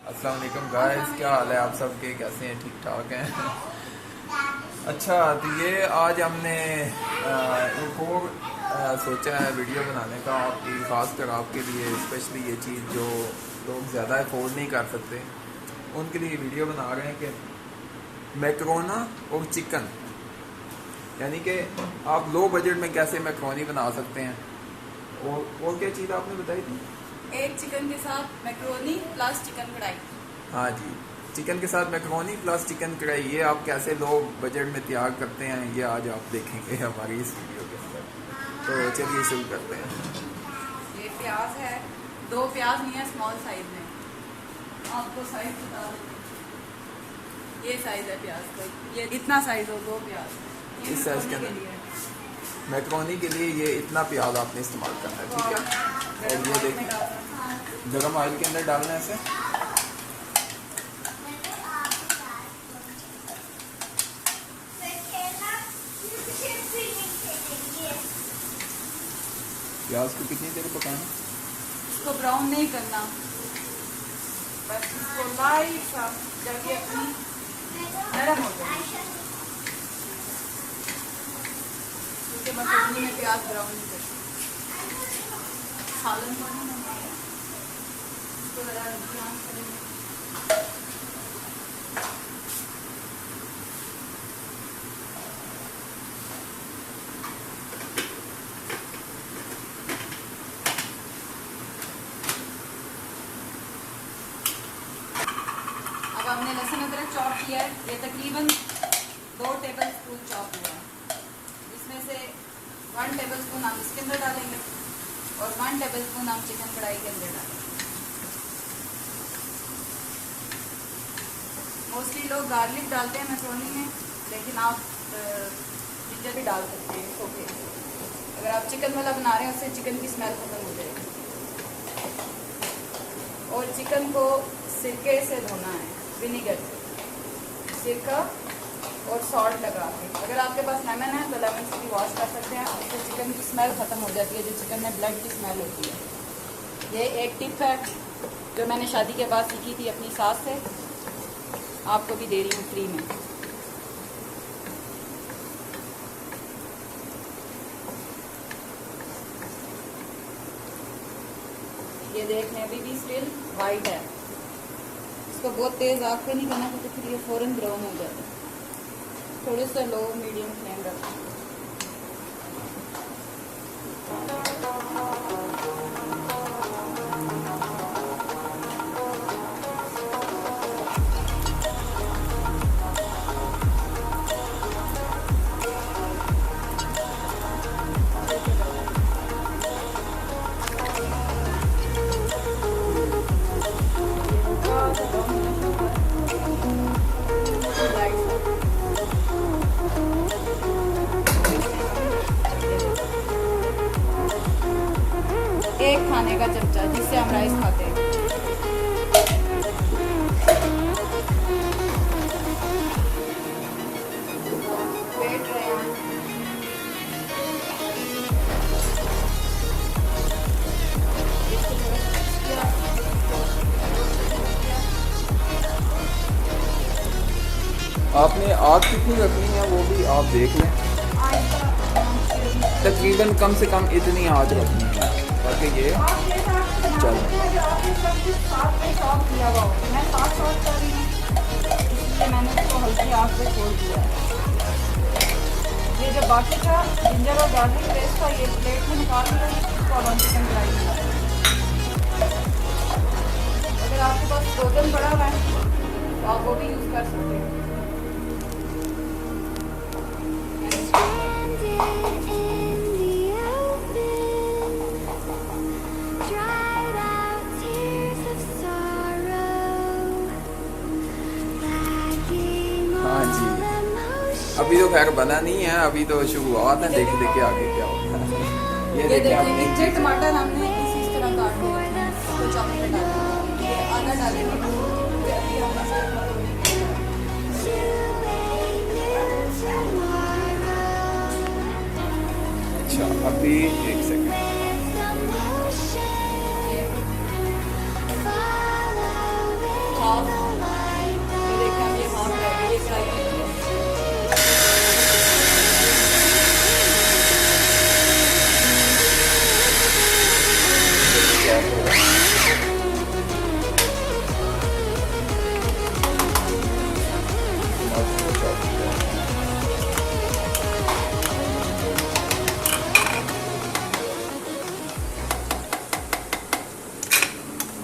अस्सलाम वालेकुम गाइस, क्या हाल है आप सबके? कैसे हैं? ठीक ठाक हैं? अच्छा, तो ये आज हमने एक और सोचा है वीडियो बनाने का आपकी, ख़ासकर आपके लिए स्पेशली ये चीज़ जो लोग ज़्यादा अफोर्ड नहीं कर सकते उनके लिए वीडियो बना रहे हैं कि मैकरोना और चिकन, यानी कि आप लो बजट में कैसे मैकरोनी बना सकते हैं। और क्या चीज़ आपने बताई थी? एक चिकन के साथ मैक्रोनी प्लस चिकन कढ़ाई। हाँ जी, चिकन के साथ मैकरोनी प्लस चिकन कढ़ाई, ये आप कैसे लो बजट में तैयार करते हैं ये आज आप देखेंगे हमारी इस वीडियो के अंदर। तो चलिए शुरू करते हैं। ये प्याज है, 2 प्याज नहीं है स्मॉल साइज में, आपको साइज बता दें। ये साइज है प्याज का, ये इतना साइज हो 2 प्याज। ये इस साइज के मैक्रोनी अंदर लिए है। मैकरोनी के लिए ये इतना प्याज आपने इस्तेमाल करना है, ठीक है। और गरम ये ऑयल में देखिए डालना है। गरम ऑयल के अंदर डालना है इसे। प्याज को कितनी देर पकाना? इसको ब्राउन नहीं करना, बस इसको लाइट सा जब ये अपनी नरम हो जाए, क्योंकि मैक्रोनी में प्याज ब्राउन नहीं करती। सालन बनाना है, इसको ज़रा ध्यान करेंगे। अब हमने लहसुन अदरक चॉप किया है, ये तकरीबन 2 टेबल स्पून चॉप हुआ है। इसमें से 1 टेबल स्पून हम इसके अंदर डालेंगे और 1 टेबल स्पून हम चिकन कढ़ाई के अंदर डालेंगे। मोस्टली लोग गार्लिक डालते हैं मैक्रोनी में, लेकिन आप जिंजर भी डाल सकते हैं, ओके। अगर आप चिकन वाला बना रहे हैं उससे चिकन की स्मेल खत्म हो जाएगी। और चिकन को सिरके से धोना है, विनीगर से, सिरका और सॉल्ट लगा के। अगर आपके पास लेमन है तो लेमन से भी वॉश कर सकते हैं, उससे चिकन की स्मेल ख़त्म हो जाती है, जो चिकन में ब्लड की स्मेल होती है। ये एक टिप है जो मैंने शादी के बाद सीखी थी अपनी सास से, आपको भी दे रही हूँ फ्री में। ये देख लें अभी भी स्टिल वाइट है। इसको बहुत तेज़ आग पे नहीं करना क्योंकि फिर ये फ़ौरन ब्राउन हो जाता है। थोड़े से लो मीडियम फ्लेम रखना। एक खाने का चमचा जिससे हम राइस खाते हैं। वेट रहे हैं। आपने आग कितनी रखनी है वो भी आप देख लें, तकरीबन कम से कम इतनी आग रखनी है ताकि ये चल। मैंने इसको हल्की आग पे छोड़ दिया है। ये जो बाकी था जिंजर और गार्लिक पेस्ट था, ये प्लेट में निकाल लिया, इसको अब हम चिकन कढ़ाई में डालेंगे। अगर आपके पास फ्रोजन पड़ा हुआ है तो आप वो भी यूज़ कर सकते हैं। हाँ जी, अभी तो खैर बना नहीं है, अभी तो शुरुआत है, देख देखिए आगे क्या होता है। ये देखिए आपने देखिए टमाटर हमने इसी तरह काट दिए हैं, इसको चॉपर में डालेंगे, ये आधा डालेंगे, फिर अभी हम इसे अच्छा, अभी एक सेकंड। हाफ, ये देखें अब ये हाफ रह गई, ये फ्राई कर दिया।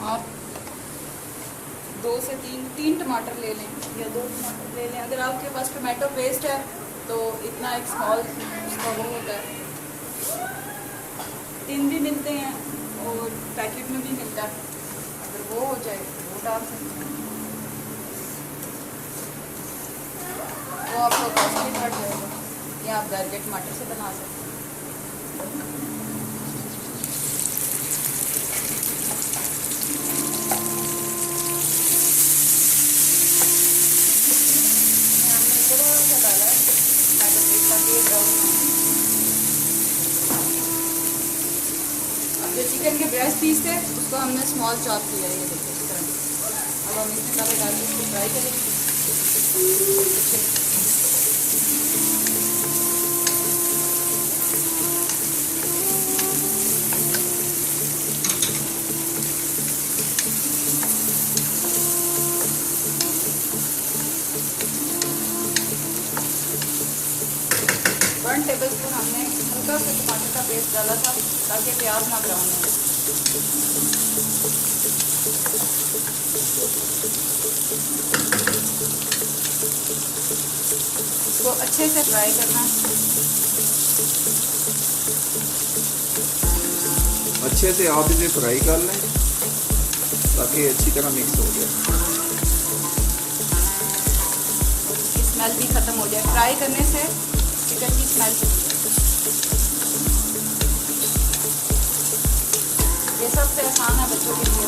आप 2 से 3 टमाटर ले लें या 2 टमाटर ले लें। अगर आपके पास टमाटो पेस्ट है तो इतना एक स्मॉल उसका वो होता है, टिन भी मिलते हैं और पैकेट में भी मिलता है, अगर वो हो जाए तो वो डाल सकते हैं, वो आपको कॉस्टली पड़ जाएगा। या आप घर के टमाटर से बना सकते हैं। जो चिकन के ब्रेस्ट पीस थे उसको हमने स्मॉल चॉप किया है, ये देखिए इस तरह। अब हम इसमें तवे डाल के इसको फ्राई करेंगे। वन टेबल स्पून हमने हल्का सा टमाटर का पेस्ट डाला था ताकि प्याज ना ब्राउन हो। इसको अच्छे से फ्राई करना है। अच्छे से आप इसे फ्राई कर लें ताकि अच्छी तरह मिक्स हो जाए, इसकी स्मेल भी ख़त्म हो जाए। फ्राई करने से चिकन की स्मेल चली जाए। ये सबसे आसान है बच्चों के लिए।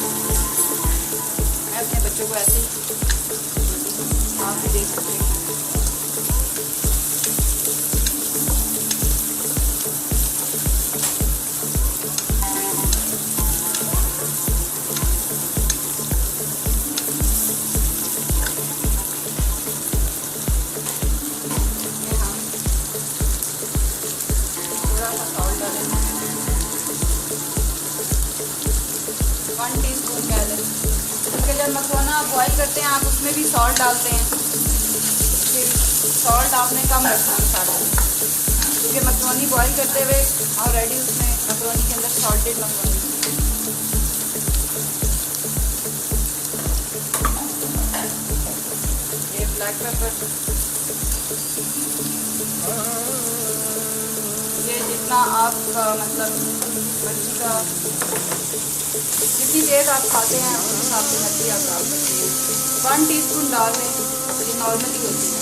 मैं अपने बच्चों को ऐसे ही आप भी देख सकते हैं। थोड़ा सा सॉल्ट डालेंगे, 1 टीस्पून गैलन, क्योंकि जब मकरोना आप बॉईल करते हैं आप उसमें भी सॉल्ट डालते हैं, फिर सॉल्ट आपने कम रखना मसाला, क्योंकि मकरोनी बॉईल करते हुए ऑलरेडी उसमें मकरोनी के अंदर सॉल्टेड मकरोनी। ये ब्लैक पेपर, ये जितना आपका मतलब मर्जी का जितनी तेज़ आप खाते हैं उस हिसाब से मिर्ची आप डाल सकते हैं। 1 टीस्पून डाल दें, ये नॉर्मली होती है।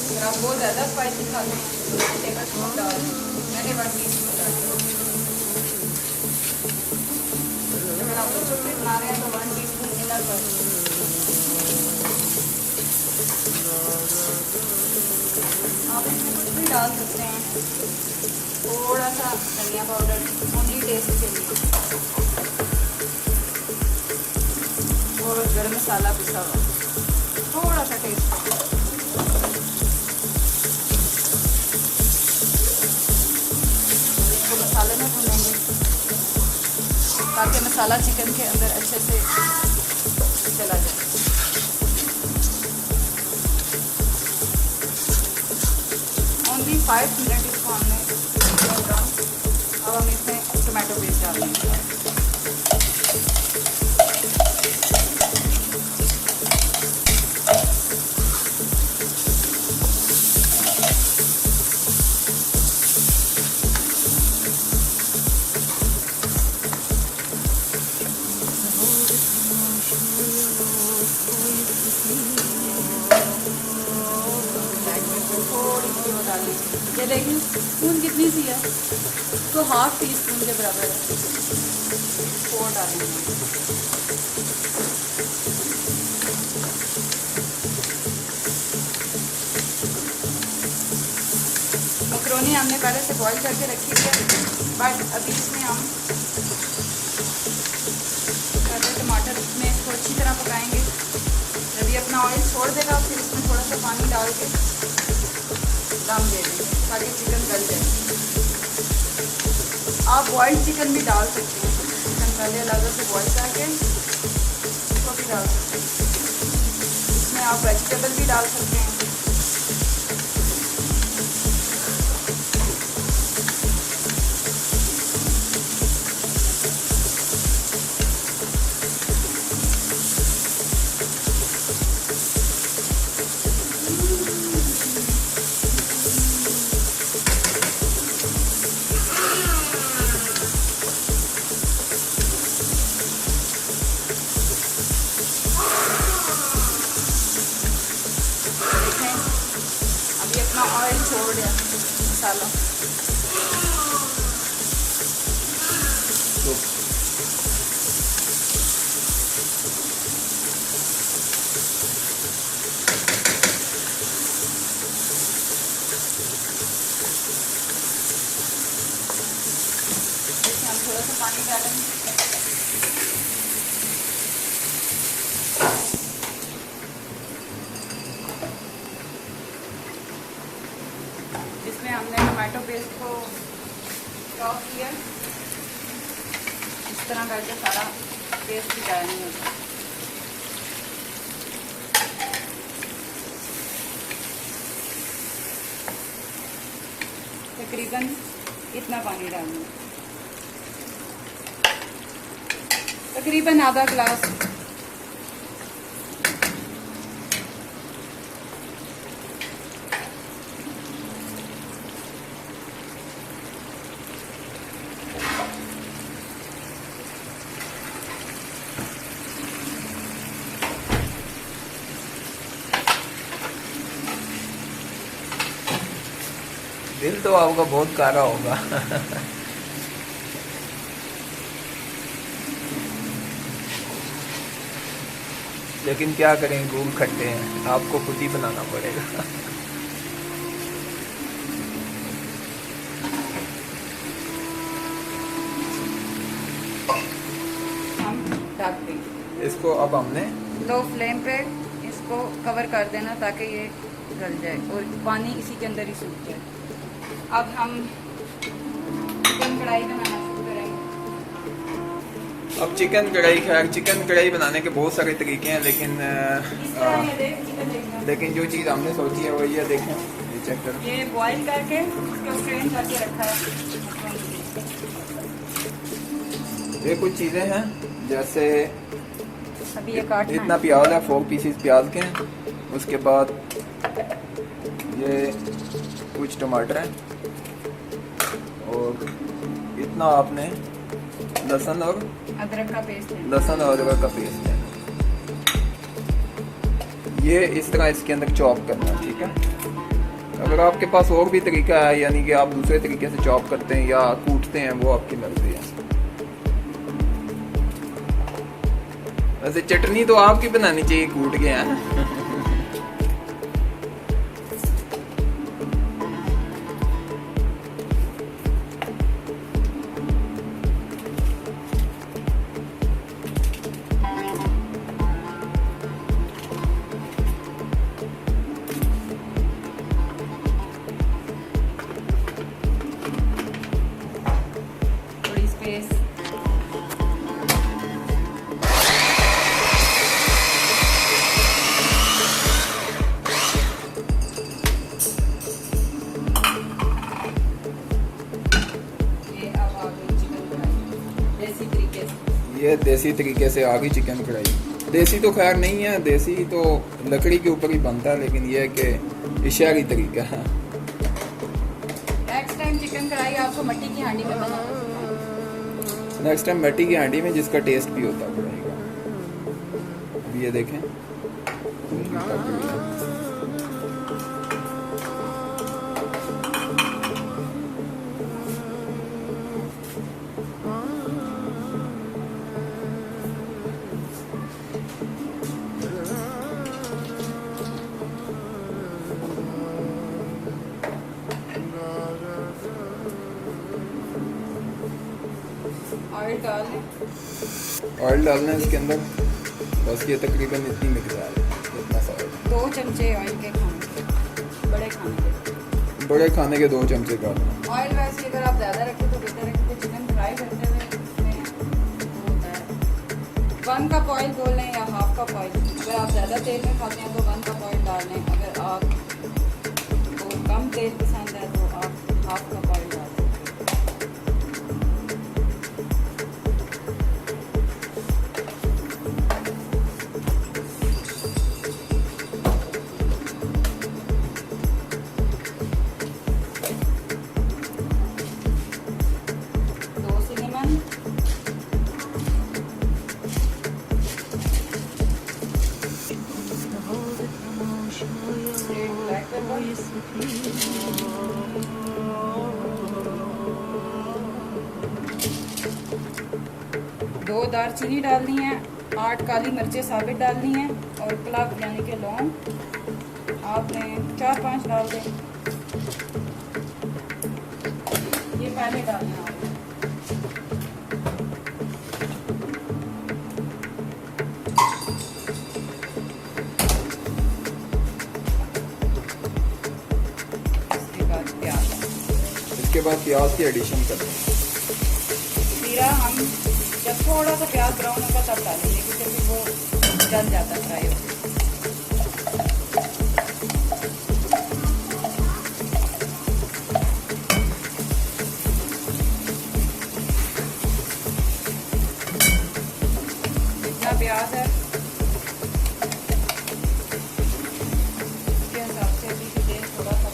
अगर आप बहुत ज़्यादा स्पाइसी खाते हैं तो 1 टेबल स्पून डाल दें। मैंने 1 टीस्पून डाल दिया। अगर आप बच्चों के लिए बना रहे हैं तो 1 टीस्पून इनर कर, आप इसमें कुछ भी डाल सकते हैं। थोड़ा सा धनिया पाउडर ओनली टेस्ट के लिए, और गरम मसाला पिसा हुआ थोड़ा सा टेस्ट। इसको मसाले में भूनेंगे ताकि मसाला चिकन के अंदर अच्छे से चला जाए। ओनली 5 मिनट इसको हमने। अब हम इसमें टोमेटो पेस्ट डाल देंगे। ये देखिए स्पून कितनी सी है, तो 1/2 टीस्पून के बराबर है, 4 डालेंगे। मकरोनी हमने पहले से बॉईल करके रखी है, बट अभी इसमें हम पहले टमाटर में इसको अच्छी तरह पकाएंगे। सा पानी डाल के दम दे देंगे ताकि चिकन गल जाए। आप बॉइल्ड चिकन भी डाल सकते हैं, चिकन पहले अलग से बॉइल करके उसको भी डाल सकते हैं। इसमें आप वेजिटेबल भी डाल सकते हैं। अभी अपना ऑयल छोड़ दिया मसाला। तो हम थोड़ा सा पानी डालेंगे। इसमें हमने टमाटो पेस्ट को चॉप किया, इस तरह करके सारा पेस्ट भी डालना होगा। तकरीबन इतना पानी डालना, तकरीबन आधा गिलास। दिल तो आपका बहुत कारा होगा। लेकिन क्या करें, रूल खट्टे हैं, आपको खुद ही बनाना पड़ेगा। हम ढक देंगे इसको। अब हमने लो फ्लेम पे इसको कवर कर देना ताकि ये गल जाए और पानी इसी के अंदर ही सूख जाए। अब हम चिकन कढ़ाई बनाना शुरू करेंगे। अब चिकन कढ़ाई, खैर चिकन कढ़ाई बनाने के बहुत सारे तरीके हैं, लेकिन इस तरह ये देख चिकन देखना। लेकिन जो चीज़ हमने सोची है वो ये देखें, ये चेक करो। ये बॉईल करके उसको स्ट्रेन करके रखा है। ये कुछ चीज़ें हैं, जैसे अभी ये काटना इतना है। प्याज है, 4 पीसेस प्याज के हैं। उसके बाद ये कुछ टमाटर हैं और इतना आपने लहसुन और अदरक का पेस्ट है। लहसुन और अदरक का पेस्ट है। ये इस तरह इसके अंदर चॉप करना है, ठीक है। अगर आपके पास और भी तरीका है, यानी कि आप दूसरे तरीके से चॉप करते हैं या कूटते हैं, वो आपकी मर्जी है। वैसे चटनी तो आपकी बनानी चाहिए कूट के, है। थोड़ी स्पेस। ये देसी तरीके से आ गई चिकन कढ़ाई। देसी तो खैर नहीं है, देसी तो लकड़ी के ऊपर ही बनता है, लेकिन ये है कि इशारी तरीका है। नेक्स्ट टाइम चिकन कढ़ाई आपको मिट्टी की हांडी में बनाना है। नेक्स्ट टाइम मिट्टी की हांडी में, जिसका टेस्ट भी होता है कढ़ाई का। अब ये देखें, ऑयल डाल लें। ऑयल डालना है इसके अंदर, बस ये तकरीबन इतनी मिकदार है, इतना सा ऑयल। 2 चमचे ऑयल के खाने के, बड़े खाने के। बड़े खाने के 2 चमचे का। ऑयल वैसे अगर आप ज़्यादा रखें तो बेहतर है, क्योंकि चिकन फ्राई करते हुए उसमें वो होता है। 1 कप ऑयल बोल लें या हाफ कप ऑयल। अगर आप ज़्यादा तेल में खाते हैं तो 1 कप ऑयल डाल लें। अगर आपको कम तेल पसंद है तो आप हाफ कप ऑयल डाल दें। दो दालचीनी डालनी है, 8 काली मिर्चें साबित डालनी है और क्लव यानी कि लौंग आपने 4-5 डाल दें। ये पहले डालना है आपने। इसके बाद प्याज की एडिशन करते हैं। जीरा हम जब थोड़ा सा प्याज ब्राउन होगा तब डालेंगे, क्योंकि वो जल जाता है फ्राई होकर। जितना प्याज है उसके हिसाब से अभी तेल थोड़ा सा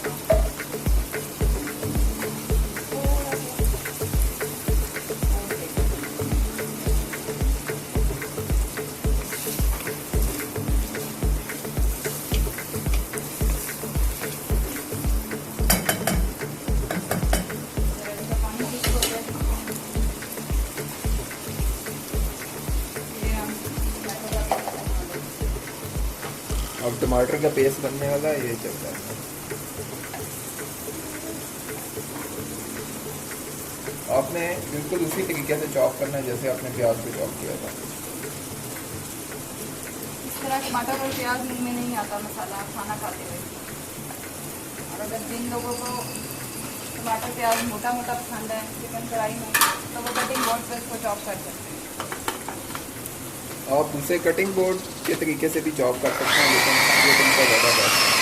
अब टमाटर का पेस्ट बनने वाला है, ये चल रहा है। आपने बिल्कुल उसी तरीके से चॉप करना है जैसे आपने प्याज को चॉप किया था। इस तरह टमाटर और प्याज मुंह में नहीं आता मसाला खाना खाते हुए। और अगर जिन लोगों को टमाटर प्याज मोटा मोटा पसंद है चिकन कढ़ाई में, तो वो कटिंग बोर्ड पर इसको चॉप कर सकते हैं। आप उसे कटिंग बोर्ड के तरीके से भी चॉप कर सकते हैं, लेकिन ये तुमका ज़्यादा बेस्ट है।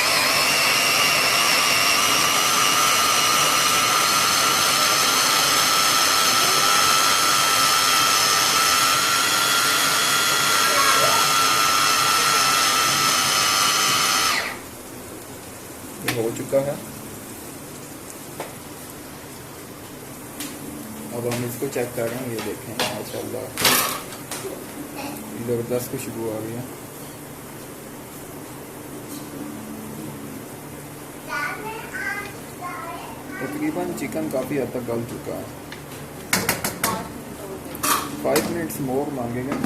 ये हो चुका है। अब हम इसको चेक कर रहे हैं, ये देखें माशाल्लाह ज़बरदस्त खुशबू आ गई है। तकरीबन चिकन काफ़ी हद तक गल चुका है। 5 मिनट्स मोर मांगेगा।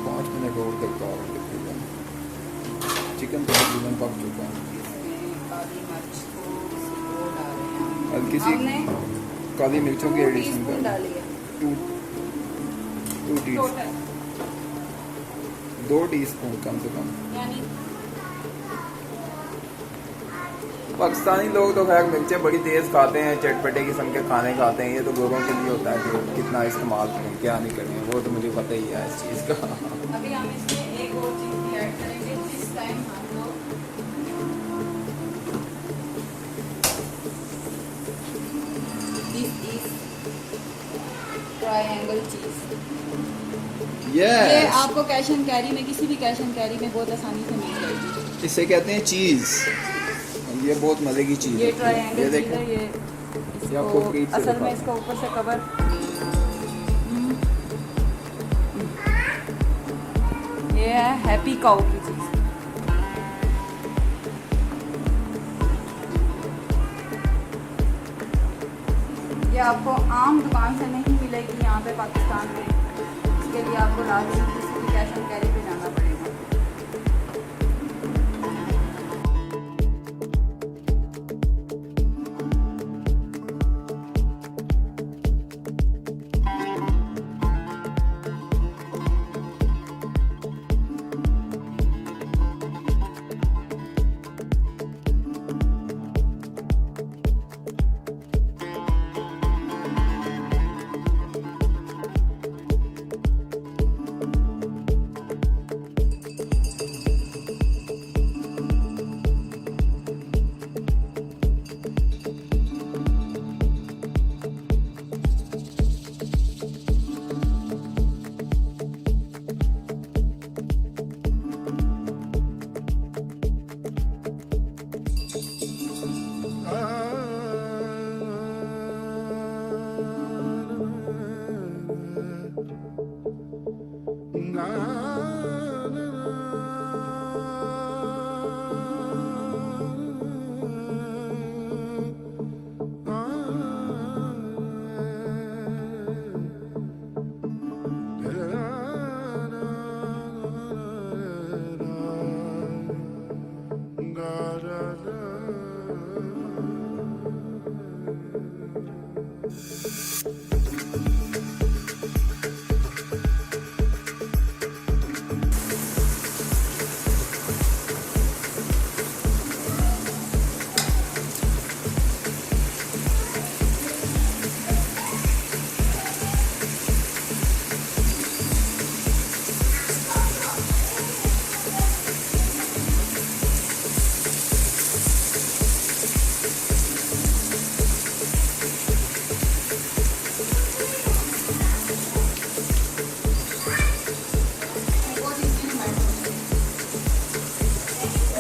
5 मिनट और दरकार है तकरीबन। चिकन तो तकरीबन पक चुका है। हल्की सी काली मिर्चों की एडिशन कर 2 टीस्पून कम से कम। पाकिस्तानी लोग तो खैर मिर्चें बड़ी तेज़ खाते हैं, चटपटे किस्म के खाने खाते हैं। ये तो गोरों के लिए होता है कि कितना इस्तेमाल करें क्या नहीं करें, वो तो मुझे पता ही है इस चीज़ का। अभी हम इसमें एक और चीज़ ऐड करेंगे। जिस टाइम हम लोग ट्रायंगल चीज़, ये आपको कैश एंड कैरी में, किसी भी कैश एंड कैरी में बहुत आसानी से मिल जाएगी। इसे कहते हैं चीज़। ये बहुत मज़े की चीज़ ये है। ट्रायंगल चीज़ है। ये आपको इसको असल में इसको ऊपर से कवर ये है हैप्पी काऊ की चीज़। ये आपको आम दुकान से नहीं मिलेगी यहाँ पे पाकिस्तान में। इसके लिए आपको लाजमी किसी भी कैश एंड कैरी पे जाना पड़ेगा।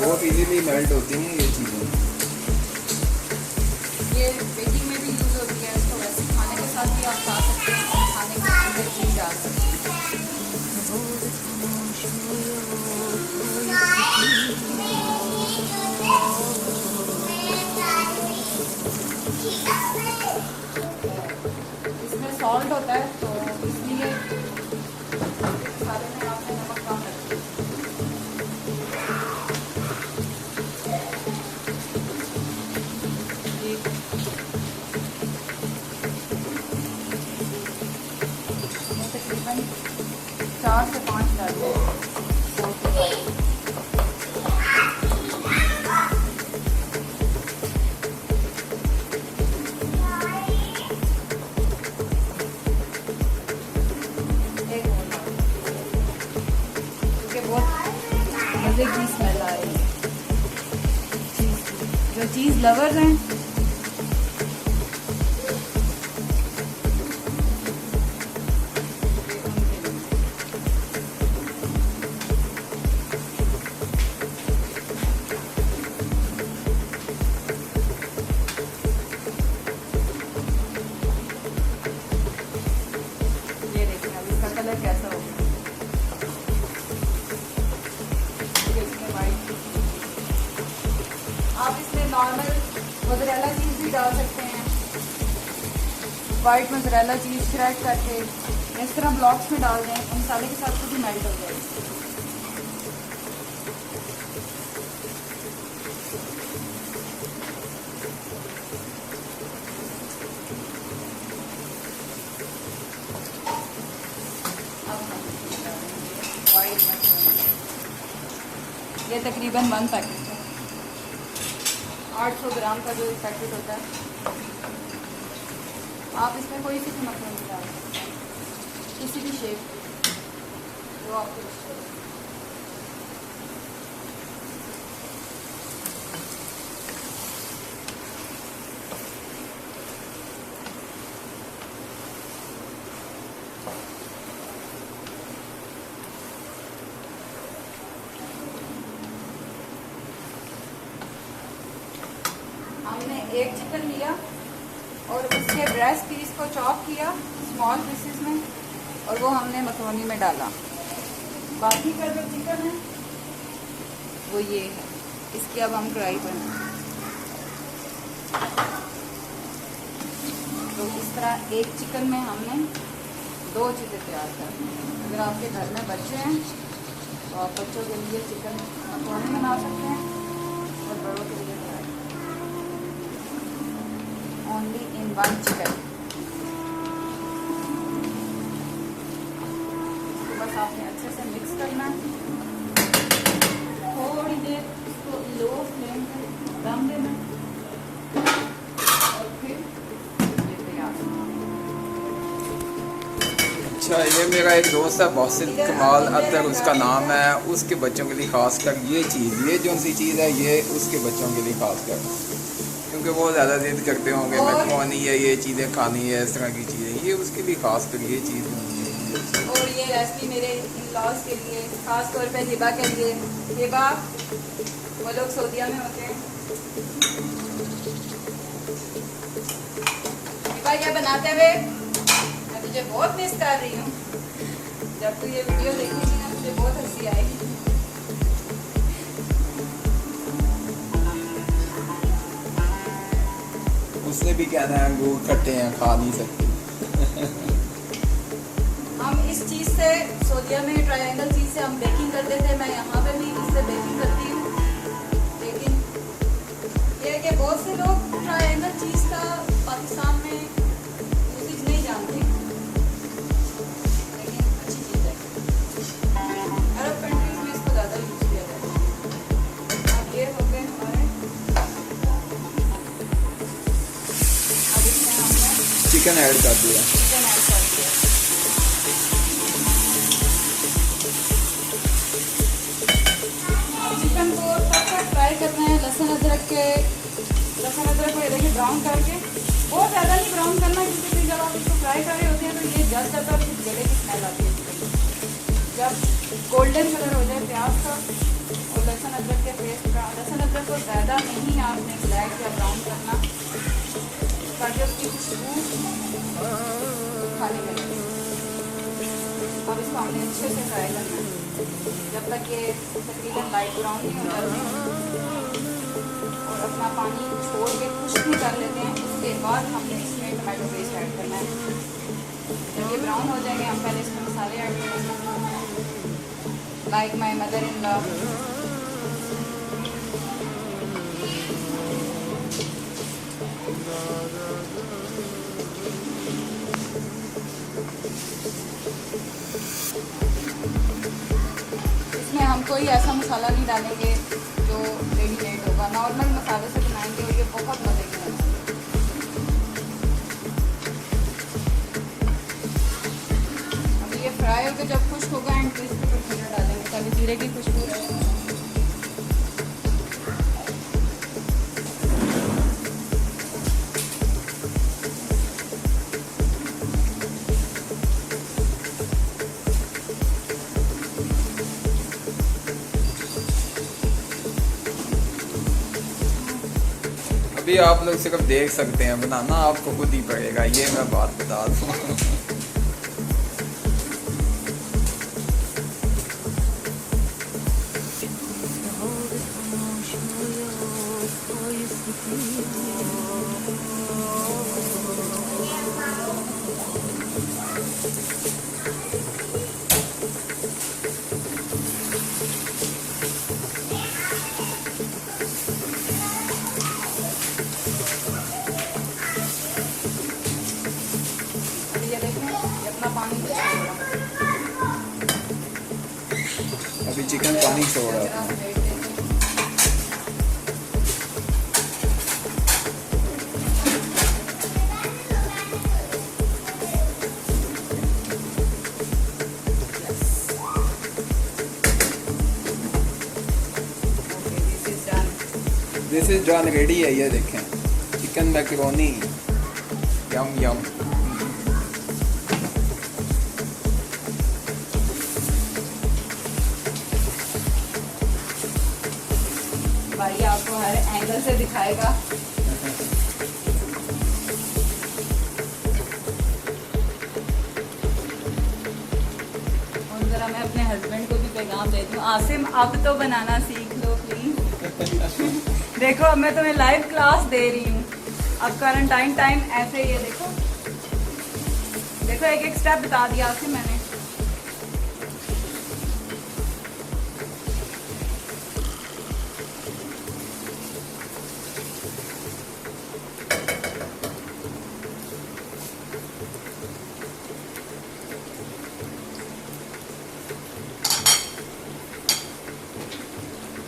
बहुत इजीली मेल्ट होती हैं ये चीज़ें। ये बेकिंग में भी यूज़ होती है, इसको वैसे खाने के साथ भी आप खा सकते हैं और खाने के अंदर भी डाल सकते हैं। इसमें सॉल्ट होता है तो इसलिए सारे में आपने नमक कम रखिए। तकरीबन 4 से 5 डालते हैं। मज़े की स्मेल आ रही है। जो चीज़ लवर्स हैं ये देखिए अब इसका कलर कैसा होगा। आप इसमें नॉर्मल मोज़रेला चीज़ भी डाल सकते हैं, वाइट मोज़रेला चीज़ श्रेड करके इस तरह ब्लॉक्स में डाल दें, मसाले के साथ खुद ही मेल्ट हो जाएगी। वाइट मशरूम ये तकरीबन 1 पैकेट है, 800 ग्राम का जो पैकेट होता है। आप इसमें कोई सी भी मशरूम डाल सकते हैं, किसी भी शेप जो आपको इच्छा हो। हमने एक चिकन लिया और उसके ब्रेस्ट पीस को चॉप किया स्मॉल पीसेस में और वो हमने मकरोनी में डाला। बाकी का जो चिकन है वो ये है, इसकी अब हम कढ़ाई बनाएंगे। तो इस तरह एक चिकन में हमने 2 चीज़ें तैयार करनी हैं। अगर आपके घर में बच्चे हैं तो आप बच्चों के लिए चिकन मकरोनी बना सकते हैं और बड़ों के लिए ओनली इन 1 चिकन। इसको बस आपने अच्छे से मिक्स करना है, थोड़ी देर इसको लो फ्लेम पे दम देना और फिर ये तैयार। अच्छा, ये मेरा एक दोस्त है बासित कमाल अतर, उसका नाम है, उसके बच्चों के लिए खास कर ये चीज़, ये जो सी चीज़ है ये उसके बच्चों के लिए खास कर, क्योंकि वो ज़्यादा जिद करते होंगे मैक्रोनी है, ये चीज़ें खानी है, इस तरह की चीज़ें, ये उसके लिए खास कर ये चीज़। और ये रेसिपी मेरे इन-लॉज के लिए, खास तौर पे हिबा के लिए। हिबा वो लोग सऊदीया में होते हैं। हिबा क्या बनाते हुए मैं तुझे बहुत मिस कर रही हूँ। जब तू ये वीडियो देखेगी ना मुझे बहुत हंसी आएगी। उसने भी कहना है अंगूर खट्टे हैं, खा नहीं सकते। हम इस चीज़ से सऊदीया में ट्रायंगल चीज़ से हम बेकिंग करते थे, मैं यहाँ पे भी इससे बेकिंग करती हूँ। लेकिन ये है कि बहुत से लोग ट्रायंगल चीज़ का पाकिस्तान में यूज नहीं चिकन ऐड कर दिया। चिकन ऐड कर दिया। चिकन को तब तक फ्राई करना है लहसुन अदरक को ये देखिए ब्राउन करके, बहुत ज़्यादा नहीं ब्राउन करना क्योंकि फिर जब आप इसको फ्राई कर रहे होते हैं तो ये जल जाता है और फिर गले की स्मेल आती है। जब गोल्डन कलर हो जाए प्याज का और लहसुन अदरक के पेस्ट का, लहसुन अदरक को ज़्यादा नहीं आपने ब्लैक या ब्राउन करना ताकि उसकी खुशबू खाने लगे। अब इसको हमने अच्छे से फ्राई करना है जब तक ये तकरीबन लाइट ब्राउन नहीं हो जाते और अपना पानी छोड़ के खुश्क नहीं कर लेते हैं। उसके बाद हमने इसमें टमाटो पेस्ट ऐड करना है। जब ये ब्राउन हो जाएंगे हम पहले इसमें मसाले ऐड करेंगे, like my mother in law, इसमें हम कोई ऐसा मसाला नहीं डालेंगे जो रेडीमेड होगा, नॉर्मल मसाले से बनाएंगे और ये बहुत मज़े की बनती है। अब ये फ्राई होकर जब खुश्क होगा एंड तो इसमें कुछ जीरा डालेंगे ताकि जीरे की खुशबू रहे। अभी आप लोग सिर्फ देख सकते हैं, बनाना आपको खुद ही पड़ेगा, ये मैं बात बता दूँ। अभी चिकन पानी छोड़ रहा था। दिस इज डन, रेडी है। ये देखें चिकन मैकरोनी, यम यम। भाई आपको हर एंगल से दिखाएगा। और जरा मैं अपने हस्बैंड को भी पैगाम दे दूं, आसिम अब तो बनाना सीख लो प्लीज। देखो अब मैं तुम्हें लाइव क्लास दे रही हूँ। अब क्वारंटाइन टाइम ऐसे ही है, देखो देखो एक एक स्टेप बता दिया आसिम मैंने।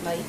भाई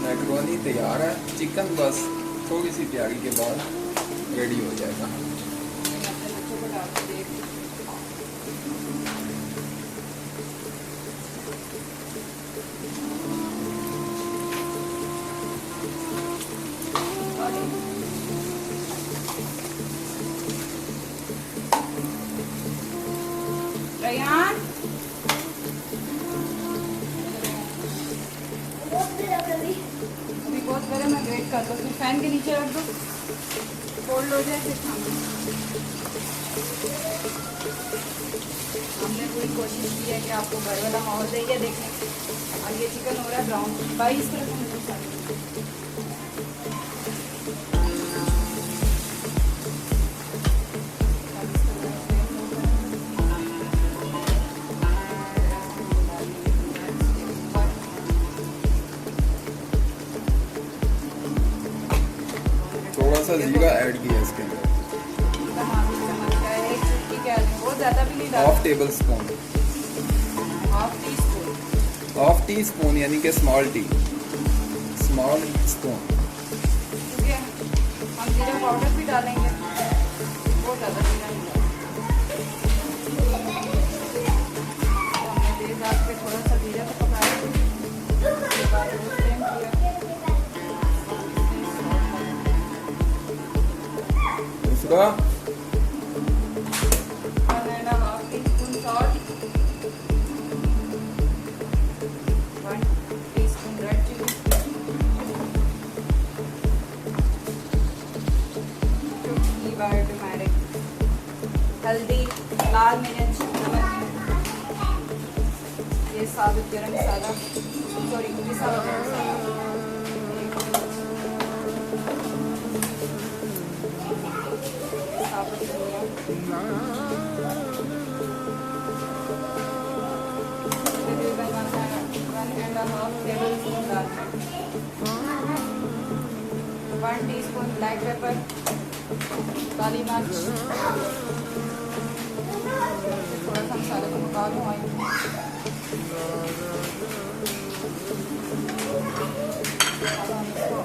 मैकरोनी तैयार है, चिकन बस थोड़ी सी तैयारी के बाद रेडी हो जाएगा। करे मैं वेट कर दो, फिर फैन के नीचे रख दो, कोल्ड हो जाए फिर खाना। हमने पूरी कोशिश की है कि आपको घर वाला माहौल देंगे देखने। और ये चिकन हो रहा है ब्राउन। भाई इस तरह थोड़ा सा जीरा ऐड किया इसके अंदर, बहुत ज़्यादा भी नहीं डाला, half table spoon, half tea spoon. Half tea spoon यानी कि स्मॉल स्पून। ठीक है, हम जीरा पाउडर भी डालेंगे, बहुत ज़्यादा जीरा नहीं डालेंगे। तो हमने तेज आंच पे थोड़ा सा जीरा को पकाया, उसके बाद वो फ्लेम किया, दूसरा 1.5 teaspoon salt, 1 teaspoon red chilli, 2 बार टर्मरिक, हल्दी, लाल मिर्च, नमक, ये साबुत गरम मसाला, सॉरी ये साबुत गरम मसाला, साबुत धनिया, तकरीबन 1.5 टेबल स्पून दाल, 1 टीस्पून ब्लैक पेपर, काली मिर्च, थोड़ा सा मसाले को पका लूँ ऑयल में। अब हम इसको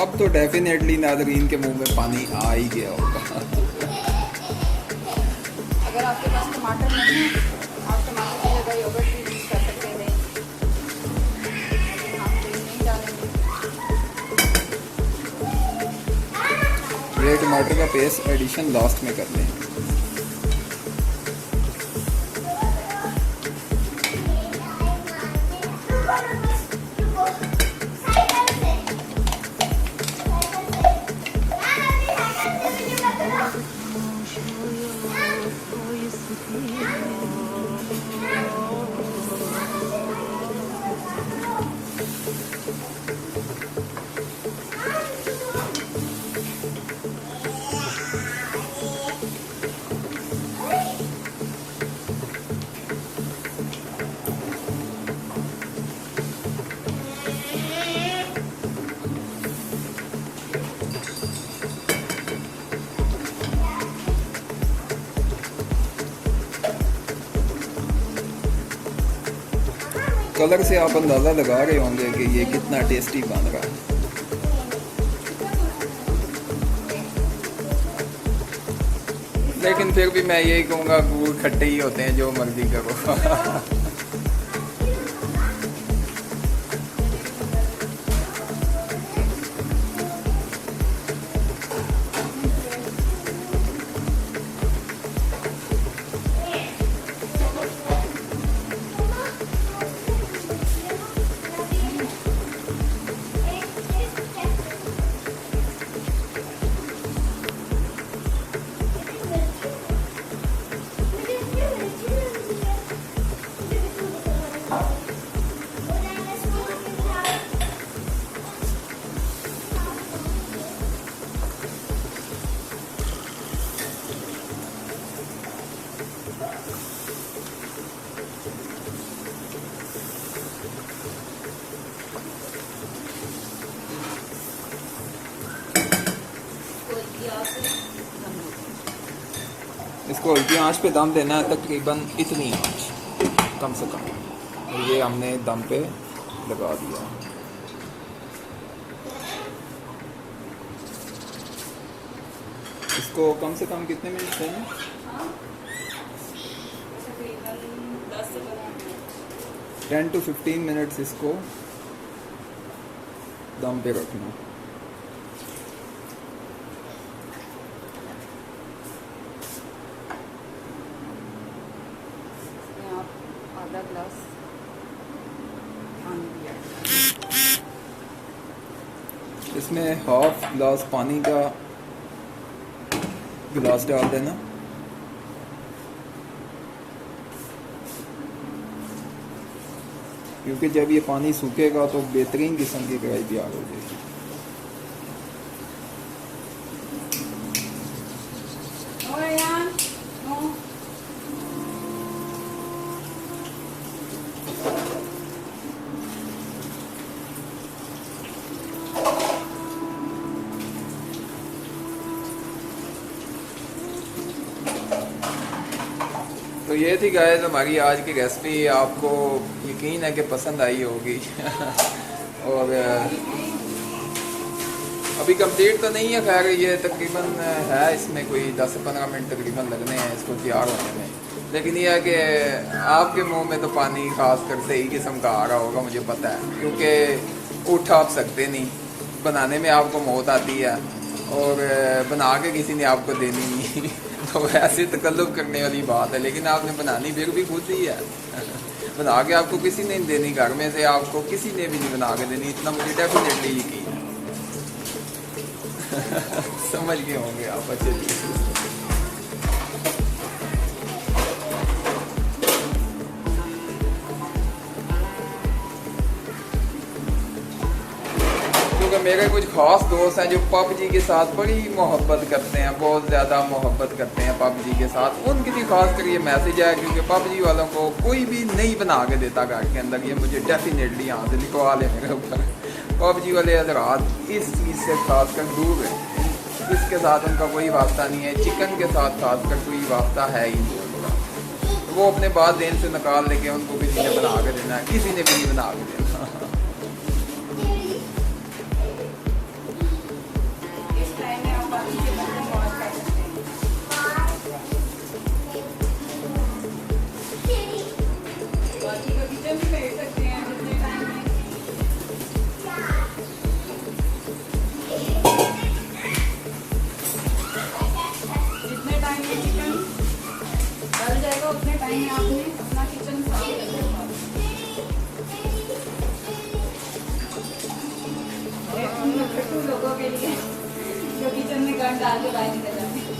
अब तो डेफिनेटली नाज़रीन के मुंह में पानी आ ही गया होगा। अगर आपके पास टमाटर नहीं है, आप टमाटर की जगह योगर्ट भी यूज़ कर सकते हैं, लेकिन हम दही नहीं डालेंगे। ये टमाटर का पेस्ट एडिशन लास्ट में कर लें। कलर से आप अंदाज़ा लगा रहे होंगे कि ये कितना टेस्टी बन रहा है। लेकिन फिर भी मैं यही कहूँगा गुड़ खट्टे ही होते हैं, जो मर्जी करो। इसको हल्की आंच पे दम देना है, तकरीबन इतनी आंच कम से कम। और ये हमने दम पे लगा दिया। इसको कम से कम कितने मिनट चाहिए? 10 to 15 मिनट्स इसको दम पे रखना। इसमें आप आधा ग्लास पानी दिया। इसमें हाफ ग्लास पानी का गिलास डाल देना। क्योंकि जब ये पानी सूखेगा तो बेहतरीन किस्म की कढ़ाई तैयार हो जाएगी। तो ये थी गाइस हमारी आज की रेसिपी। आपको यकीन है कि पसंद आई होगी। और अभी कंप्लीट तो नहीं है, खैर ये तकरीबन है, इसमें कोई 10 से 15 मिनट तकरीबन लगने हैं इसको तैयार होने में। लेकिन यह है कि आपके मुंह में तो पानी खास कर सही किस्म का आ रहा होगा, मुझे पता है, क्योंकि उठ आप सकते नहीं, बनाने में आपको मौत आती है और बना के किसी ने आपको देनी नहीं। तो ऐसे तकल्लुफ़ करने वाली बात है, लेकिन आपने बनानी फिर भी खुद ही है। बना के आपको किसी ने नहीं देनी, घर में से आपको किसी ने भी नहीं बना के देनी, इतना मुझे डेफिनेटली यकीन है। समझ गए होंगे आप अच्छे से। क्योंकि मेरे कुछ खास दोस्त हैं जो पबजी के साथ बड़ी मोहब्बत करते हैं, बहुत ज़्यादा मोहब्बत करते हैं पबजी के साथ। उनके लिए खास कर ये मैसेज है, क्योंकि पबजी वालों को कोई भी नहीं बना के देता घर के अंदर। ये मुझे डेफिनेटली यहाँ से लिखवा ले मेरे ऊपर। पबजी वाले हज़रात इस चीज़ से खास कर दूर है, इसके साथ उनका कोई वास्ता नहीं है। चिकन के साथ खास कर कोई वास्ता है ही नहीं उनका। वो अपने बाद देन से निकाल लेके उनको किसी ने बना के देना, किसी ने भी नहीं बना के देना। उतने टाइम में आपने अपना किचन साफ कर लेना। उन लोगों के लिए जो किचन में गन डाल के बाहर निकल जाते हैं,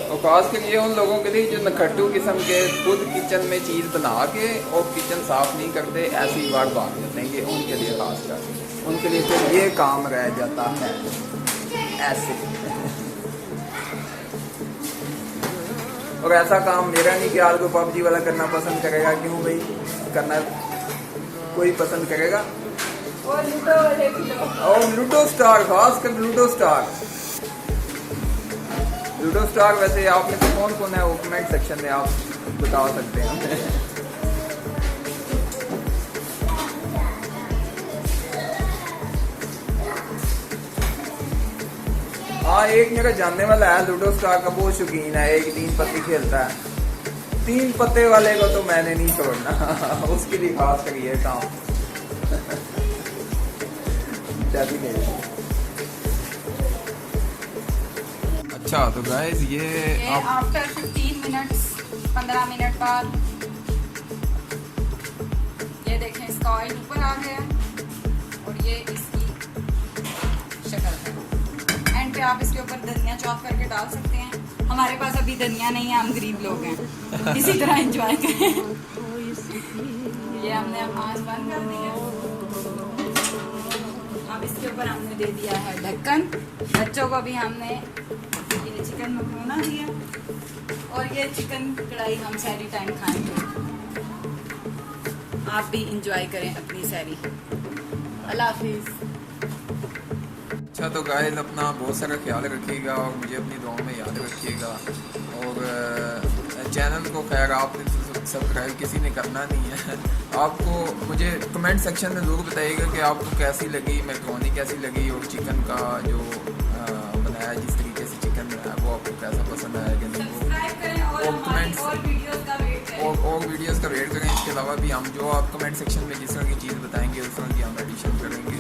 और खास कर ये उन लोगों के लिए जो नखट्टू किस्म के खुद किचन में चीज़ बना के और किचन साफ नहीं करते, ऐसी बार भाग जाते हैं। ये उनके लिए खास कर, उनके लिए फिर ये काम रह जाता है ऐसे। और ऐसा काम मेरा नहीं ख्याल को पबजी वाला करना पसंद करेगा। क्यों भाई करना कोई पसंद करेगा? और लूडो वाले भी लोग, और लूडो स्टार, खास कर लूडो स्टार। लूडो स्टार वैसे आप में से कौन कौन है वो कमेंट सेक्शन में आप बता सकते हैं। हाँ, एक मेरा जानने वाला है लूडो स्टार का, बहुत शौकीन है, एक 3 पत्ती खेलता है। 3 पत्ते वाले को तो मैंने नहीं छोड़ना। उसके लिए खास कर ये काम। अच्छा तो गाइस ये आफ्टर 15 मिनट्स 15 मिनट बाद ये देखें इसका ऑयल ऊपर आ गया और ये इसकी शक्ल है। एंड पे आप इसके ऊपर धनिया चॉप करके डाल सकते हैं। हमारे पास अभी धनिया नहीं है, हम गरीब लोग हैं, इसी तरह एंजॉय करें। ये हमने आँच बंद कर दी है। अब इसके ऊपर हमने दे दिया है ढक्कन। बच्चों को भी हमने ये चिकन मखरूना दिया और ये चिकन कढ़ाई हम सैरी टाइम खाएंगे। आप भी इंजॉय करें अपनी सैरी। अल्लाह हाफिज़। अच्छा तो गाइस अपना बहुत सारा ख्याल रखिएगा और मुझे अपनी दुआओं में याद रखिएगा। और चैनल को खैर आपने सब्सक्राइब किसी ने करना नहीं है। आपको मुझे कमेंट सेक्शन में ज़रूर बताइएगा कि आपको कैसी लगी मैक्रोनी, कैसी लगी और चिकन का जो बनाया, जिस तरीके से चिकन बनाया वो आपको कैसा पसंद आया कि नहीं। और और वीडियोस का वेट करें। इसके अलावा भी हम जो आप कमेंट सेक्शन में जिस तरह की चीज़ बताएंगे उस तरह की हम एडिशन करेंगे।